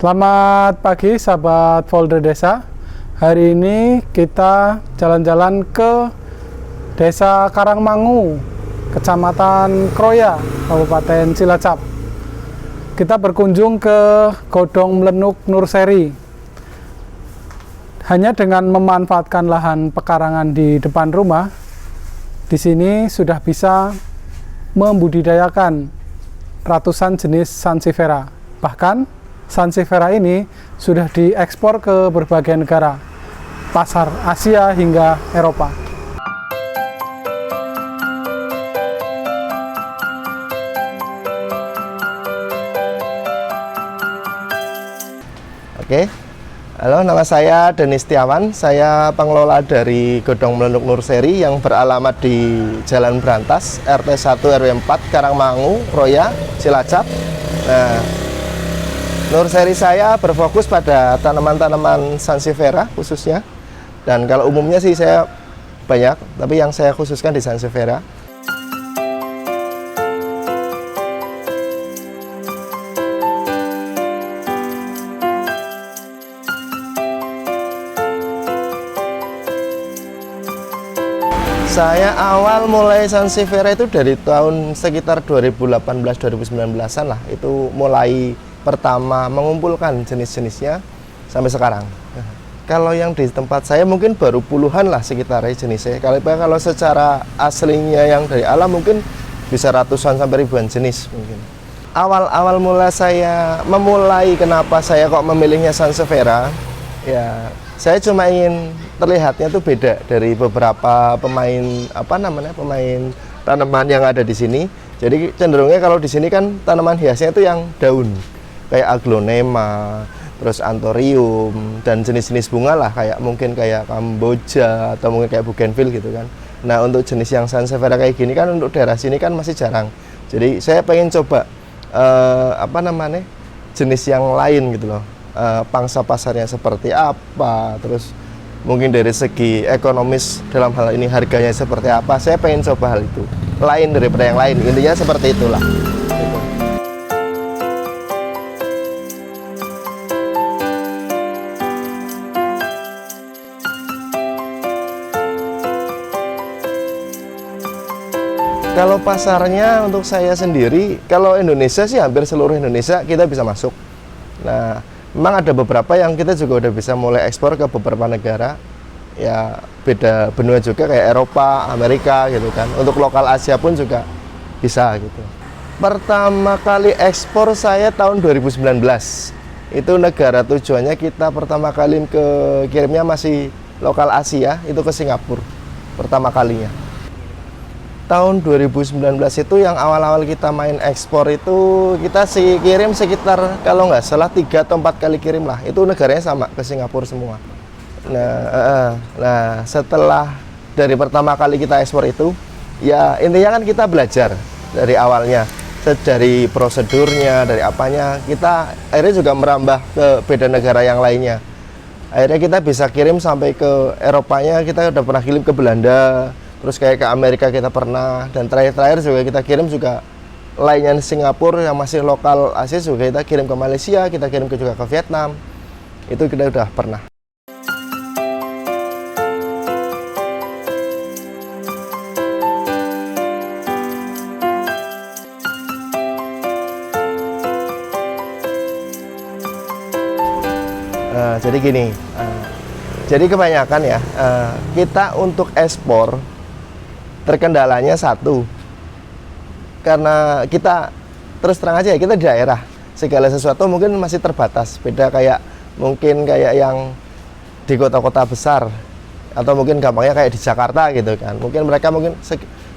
Selamat pagi sahabat Folder Desa. Hari ini kita jalan-jalan ke Desa Karangmangu, Kecamatan Kroya, Kabupaten Cilacap. Kita berkunjung ke Godong Mlenuk Nurseri. Hanya dengan memanfaatkan lahan pekarangan di depan rumah, di sini sudah bisa membudidayakan ratusan jenis Sansevieria. Bahkan Sansevieria ini sudah diekspor ke berbagai negara, pasar Asia hingga Eropa. Oke, halo, nama saya Denis Setiawan. Saya pengelola dari Godong Mlenuk Nurseri yang beralamat di Jalan Brantas, RT 1 RW 4, Karangmangu, Kroya, Cilacap. Nah, Nurseri saya berfokus pada tanaman-tanaman Sansevieria khususnya. Dan kalau umumnya sih saya banyak, tapi yang saya khususkan di Sansevieria. Saya awal mulai Sansevieria itu dari tahun sekitar 2018-2019an lah. Itu mulai pertama mengumpulkan jenis-jenisnya sampai sekarang. Kalau yang di tempat saya mungkin baru puluhan lah sekitar jenisnya. Kalau secara aslinya yang dari alam mungkin bisa ratusan sampai ribuan jenis mungkin. Awal mulai saya memulai kenapa saya kok memilihnya Sansevieria, ya saya cuma ingin terlihatnya tuh beda dari beberapa pemain pemain tanaman yang ada di sini. Jadi cenderungnya kalau di sini kan tanaman hiasnya itu yang daun, kayak aglonema, terus anthurium, dan jenis-jenis bunga lah, mungkin kayak kamboja atau mungkin kayak bougainville gitu kan. Nah, untuk jenis yang Sansevieria kayak gini kan untuk daerah sini kan masih jarang. Jadi saya pengen coba jenis yang lain gitu loh. Pangsa pasarnya seperti apa, terus mungkin dari segi ekonomis dalam hal ini harganya seperti apa. Saya pengen coba hal itu lain daripada yang lain, intinya seperti itulah gitu. Kalau pasarnya untuk saya sendiri, kalau Indonesia sih hampir seluruh Indonesia kita bisa masuk. Nah, memang ada beberapa yang kita juga udah bisa mulai ekspor ke beberapa negara. Ya, beda benua juga kayak Eropa, Amerika gitu kan. Untuk lokal Asia pun juga bisa gitu. Pertama kali ekspor saya tahun 2019. Itu negara tujuannya kita pertama kali kirimnya masih lokal Asia, itu ke Singapura. Pertama kalinya. Tahun 2019 itu yang awal-awal kita main ekspor itu kita sih kirim sekitar kalau nggak salah 3 atau 4 kali kirim lah. Itu negaranya sama, ke Singapura semua. Nah, setelah dari pertama kali kita ekspor itu, ya intinya kan kita belajar dari awalnya, dari prosedurnya, dari apanya. Kita akhirnya juga merambah ke beda negara yang lainnya. Akhirnya kita bisa kirim sampai ke Eropanya, kita udah pernah kirim ke Belanda. Terus kayak ke Amerika kita pernah, dan terakhir juga kita kirim juga lainnya Singapura yang masih lokal Asia juga kita kirim ke Malaysia, kita kirim juga ke Vietnam. Itu kita udah pernah. Jadi gini, jadi kebanyakan ya kita untuk ekspor terkendalanya satu, karena kita terus terang aja ya, kita di daerah, segala sesuatu mungkin masih terbatas. Beda mungkin kayak yang di kota-kota besar, atau mungkin gampangnya kayak di Jakarta gitu kan. Mungkin mereka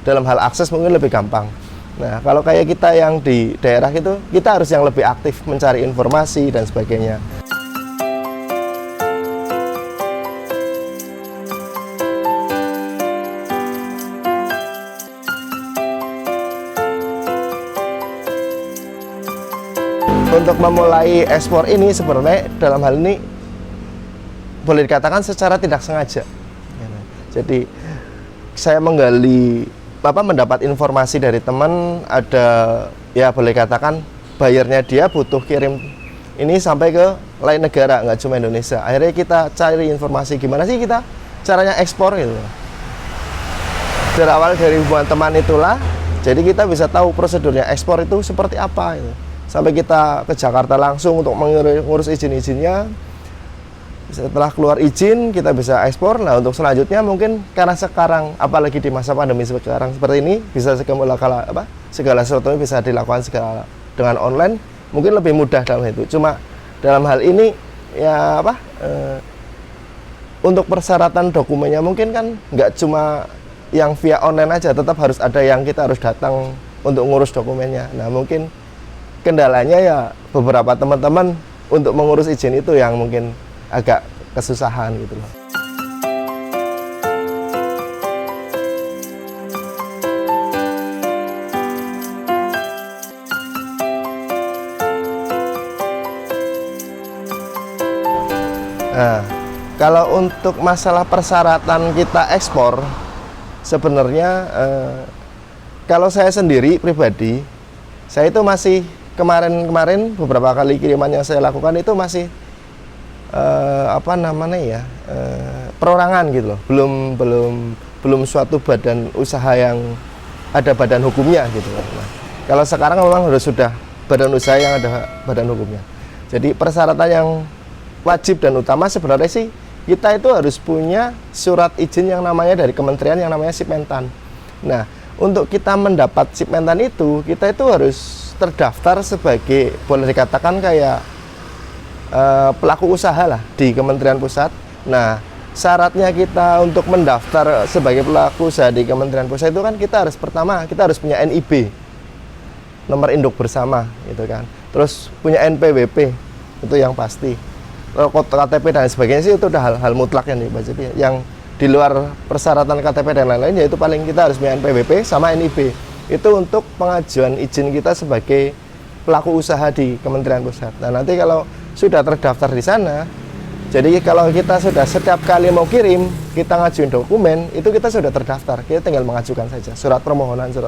dalam hal akses mungkin lebih gampang. Nah, kalau kayak kita yang di daerah itu, kita harus yang lebih aktif mencari informasi dan sebagainya. Untuk memulai ekspor ini sebenarnya dalam hal ini boleh dikatakan secara tidak sengaja. Jadi saya mendapat informasi dari teman, ada ya boleh katakan bayarnya dia butuh kirim ini sampai ke lain negara, nggak cuma Indonesia. Akhirnya kita cari informasi gimana sih kita caranya ekspor gitu. Berawal dari hubungan teman itulah, jadi kita bisa tahu prosedurnya ekspor itu seperti apa gitu. Sampai kita ke Jakarta langsung untuk mengurus izin-izinnya. Setelah keluar izin, kita bisa ekspor. Nah, untuk selanjutnya mungkin karena sekarang, apalagi di masa pandemi sekarang seperti ini, bisa segala sesuatu bisa dilakukan dengan online, mungkin lebih mudah dalam itu. Cuma dalam hal ini ya untuk persyaratan dokumennya mungkin kan nggak cuma yang via online aja, tetap harus ada yang kita harus datang untuk ngurus dokumennya. Nah, mungkin kendalanya ya beberapa teman-teman untuk mengurus izin itu yang mungkin agak kesusahan gitu loh. Nah, kalau untuk masalah persyaratan kita ekspor, sebenarnya kalau saya sendiri pribadi, saya itu masih kemarin beberapa kali kiriman yang saya lakukan itu masih perorangan gitu loh, belum suatu badan usaha yang ada badan hukumnya gitu loh. Nah, kalau sekarang memang sudah badan usaha yang ada badan hukumnya. Jadi persyaratan yang wajib dan utama sebenarnya sih kita itu harus punya surat izin yang namanya dari kementerian yang namanya Sipmentan. Nah, untuk kita mendapat Sipmentan itu kita itu harus terdaftar sebagai, boleh dikatakan kayak pelaku usaha lah di Kementerian Pusat. Nah, syaratnya kita untuk mendaftar sebagai pelaku usaha di Kementerian Pusat itu kan kita harus punya NIB, nomor induk bersama gitu kan. Terus punya NPWP, itu yang pasti. KTP dan sebagainya sih itu udah hal mutlak yang yang di luar persyaratan KTP dan lain-lain, yaitu paling kita harus punya NPWP sama NIB. Itu untuk pengajuan izin kita sebagai pelaku usaha di Kementerian Pusat. Nah, nanti kalau sudah terdaftar di sana, jadi kalau kita sudah setiap kali mau kirim, kita ngajuin dokumen, itu kita sudah terdaftar, kita tinggal mengajukan saja surat permohonan gitu.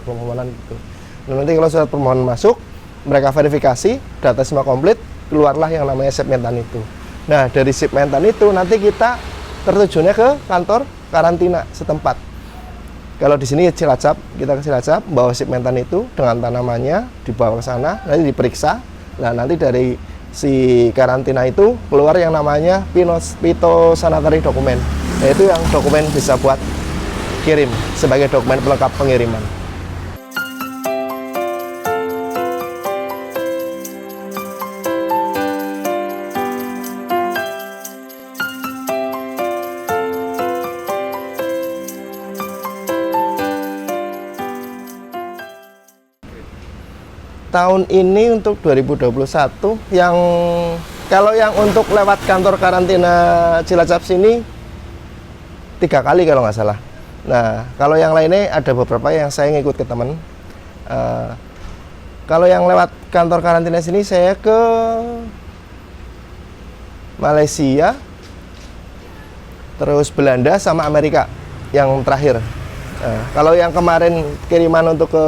Nah, nanti kalau surat permohonan masuk, mereka verifikasi, data semua komplit, keluarlah yang namanya Sipmentan itu. Nah, dari Sipmentan itu nanti kita tertujunya ke kantor karantina setempat. Kalau di sini Cilacap, kita ke Cilacap, bawa Sipmentan itu dengan tanamannya, dibawa ke sana, nanti diperiksa. Nah, nanti dari si karantina itu keluar yang namanya phytosanitary dokumen. Nah, itu yang dokumen bisa buat kirim sebagai dokumen pelengkap pengiriman. Tahun ini untuk 2021 yang kalau yang untuk lewat kantor karantina Cilacap sini 3 kali kalau nggak salah. Nah, kalau yang lainnya ada beberapa yang saya ngikut ke teman. Kalau yang lewat kantor karantina sini saya ke Malaysia, terus Belanda sama Amerika yang terakhir. Kalau yang kemarin kiriman untuk ke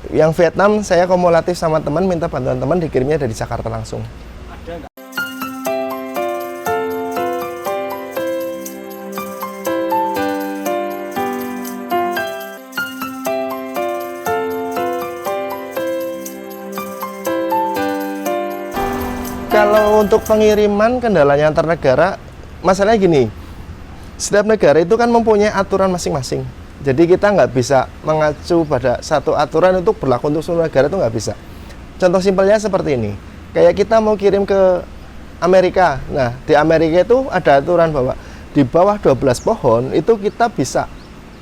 yang Vietnam, saya kumulatif sama teman, minta bantuan teman dikirimnya dari Jakarta langsung. Ada nggak? Kalau untuk pengiriman kendalanya antar negara, masalahnya gini, setiap negara itu kan mempunyai aturan masing-masing. Jadi kita nggak bisa mengacu pada satu aturan untuk berlaku untuk seluruh negara, itu nggak bisa. Contoh simpelnya seperti ini, kayak kita mau kirim ke Amerika. Nah, di Amerika itu ada aturan bahwa di bawah 12 pohon itu kita bisa,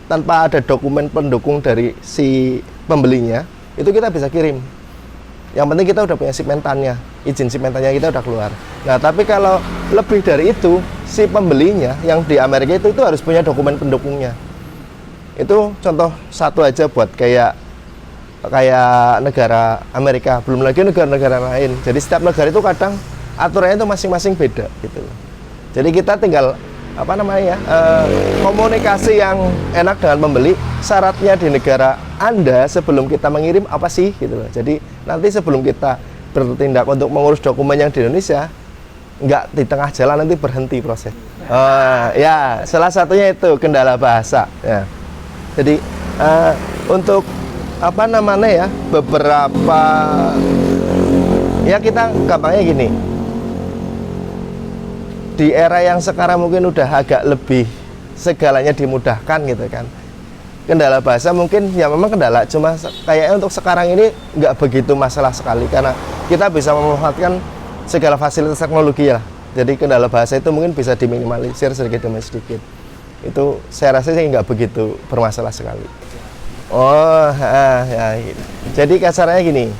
tanpa ada dokumen pendukung dari si pembelinya, itu kita bisa kirim. Yang penting kita udah punya Sipmentannya, izin Sipmentannya kita udah keluar. Nah, tapi kalau lebih dari itu, si pembelinya yang di Amerika itu harus punya dokumen pendukungnya. Itu contoh satu aja buat kayak negara Amerika, belum lagi negara-negara lain. Jadi setiap negara itu kadang aturannya itu masing-masing beda gitu. Jadi kita tinggal komunikasi yang enak dengan pembeli, syaratnya di negara Anda sebelum kita mengirim apa sih gitu loh. Jadi nanti sebelum kita bertindak untuk mengurus dokumen yang di Indonesia, nggak di tengah jalan nanti berhenti proses. Ya, salah satunya itu kendala bahasa. Ya. Jadi untuk apa namanya ya, beberapa ya kita gampangnya gini. Di era yang sekarang mungkin udah agak lebih segalanya dimudahkan gitu kan. Kendala bahasa mungkin ya memang kendala, cuma kayaknya untuk sekarang ini nggak begitu masalah sekali karena kita bisa memanfaatkan segala fasilitas teknologi ya. Jadi kendala bahasa itu mungkin bisa diminimalisir sedikit demi sedikit. Itu saya rasa sih nggak begitu bermasalah sekali. Ya. Jadi kasarnya gini,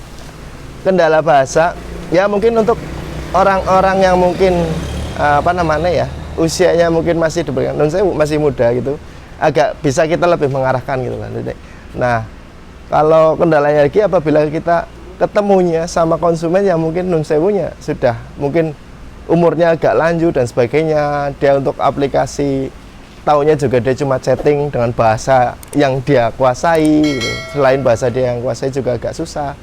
kendala bahasa ya mungkin untuk orang-orang yang mungkin apa namanya ya, usianya mungkin masih diberikan, saya masih muda gitu, agak bisa kita lebih mengarahkan gitu kan. Nah, kalau kendalanya lagi apabila kita ketemunya sama konsumen yang mungkin nunsewunya sudah mungkin umurnya agak lanjut dan sebagainya, dia untuk aplikasi taunya juga dia cuma chatting dengan bahasa yang dia kuasai gitu. Selain bahasa dia yang kuasai juga agak susah.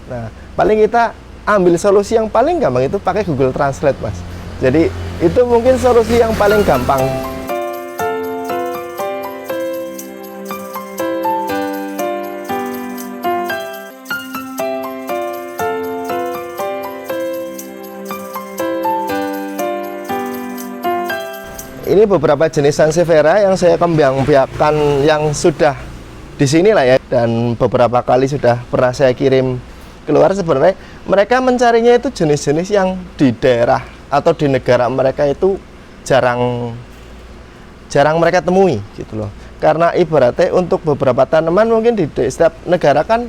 Nah, paling kita ambil solusi yang paling gampang itu pakai Google Translate, Mas. Jadi itu mungkin solusi yang paling gampang. Ini beberapa jenis Sansevieria yang saya kembang-biakan yang sudah di sini lah ya, dan beberapa kali sudah pernah saya kirim keluar. Sebenarnya mereka mencarinya itu jenis-jenis yang di daerah atau di negara mereka itu jarang mereka temui gitu loh. Karena ibaratnya untuk beberapa tanaman mungkin di setiap negara kan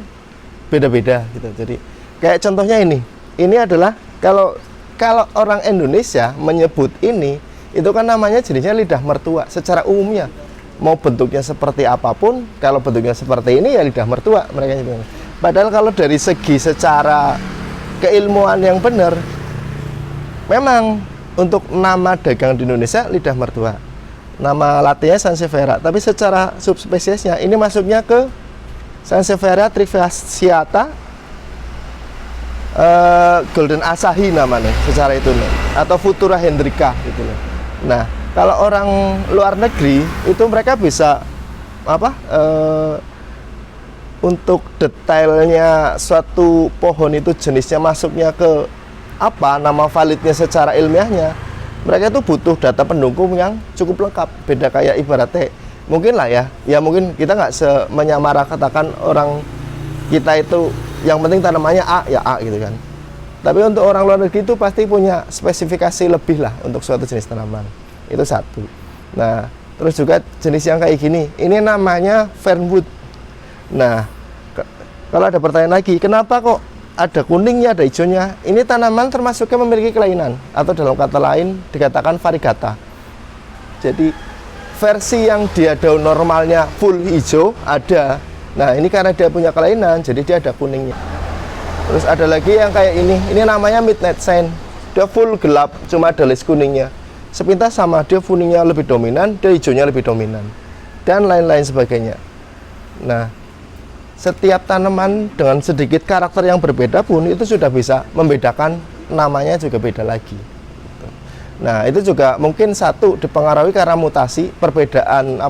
beda-beda gitu. Jadi kayak contohnya ini adalah kalau orang Indonesia menyebut ini, itu kan namanya jenisnya lidah mertua secara umumnya. Mau bentuknya seperti apapun, kalau bentuknya seperti ini ya lidah mertua mereka nyebutnya. Padahal kalau dari segi secara keilmuan yang benar, memang untuk nama dagang di Indonesia lidah mertua, nama latinnya Sansevieria, tapi secara subspesiesnya ini masuknya ke Sansevieria trifasciata Golden Asahi namanya secara itu nih, atau Futura hendrika gitu loh. Nah, kalau orang luar negeri itu mereka bisa untuk detailnya suatu pohon itu jenisnya masuknya ke apa, nama validnya secara ilmiahnya, mereka itu butuh data pendukung yang cukup lengkap. Beda kayak ibaratnya mungkin lah ya mungkin kita nggak menyamaratakan orang kita itu yang penting tanamannya A ya A gitu kan. Tapi untuk orang luar negeri itu pasti punya spesifikasi lebih lah untuk suatu jenis tanaman. Itu satu. Nah, terus juga jenis yang kayak gini, ini namanya Fernwood. Nah, kalau ada pertanyaan lagi, kenapa kok ada kuningnya, ada hijaunya? Ini tanaman termasuknya memiliki kelainan, atau dalam kata lain dikatakan variegata. Jadi versi yang dia daun normalnya full hijau ada. Nah, ini karena dia punya kelainan, jadi dia ada kuningnya. Terus ada lagi yang kayak ini namanya Midnight Shine. Dia full gelap, cuma ada list kuningnya. Sepintas sama, dia kuningnya lebih dominan, dia hijaunya lebih dominan, dan lain-lain sebagainya. Nah, setiap tanaman dengan sedikit karakter yang berbeda pun itu sudah bisa membedakan namanya juga beda lagi. Nah, itu juga mungkin satu dipengaruhi karena mutasi, perbedaan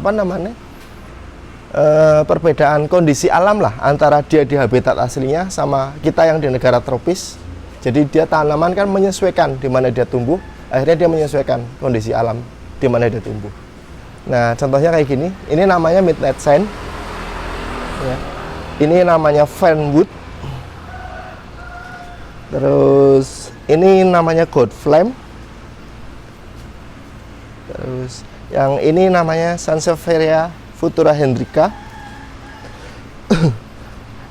perbedaan kondisi alam lah antara dia di habitat aslinya sama kita yang di negara tropis. Jadi dia tanaman kan menyesuaikan di mana dia tumbuh, akhirnya dia menyesuaikan kondisi alam di mana dia tumbuh. Nah, contohnya kayak gini, ini namanya Midnight Shine ya. Ini namanya Fernwood. Terus ini namanya Gold Flame. Terus yang ini namanya Sansevieria Futura hendrika.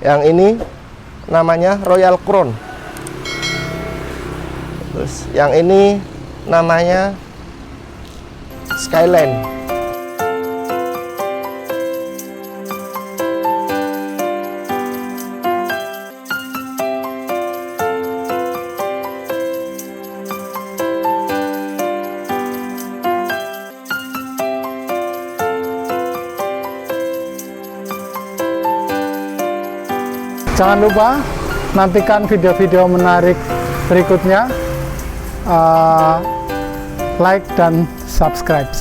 Yang ini namanya Royal Crown. Terus yang ini namanya Skyline. Jangan lupa nantikan video-video menarik berikutnya. Like dan subscribe.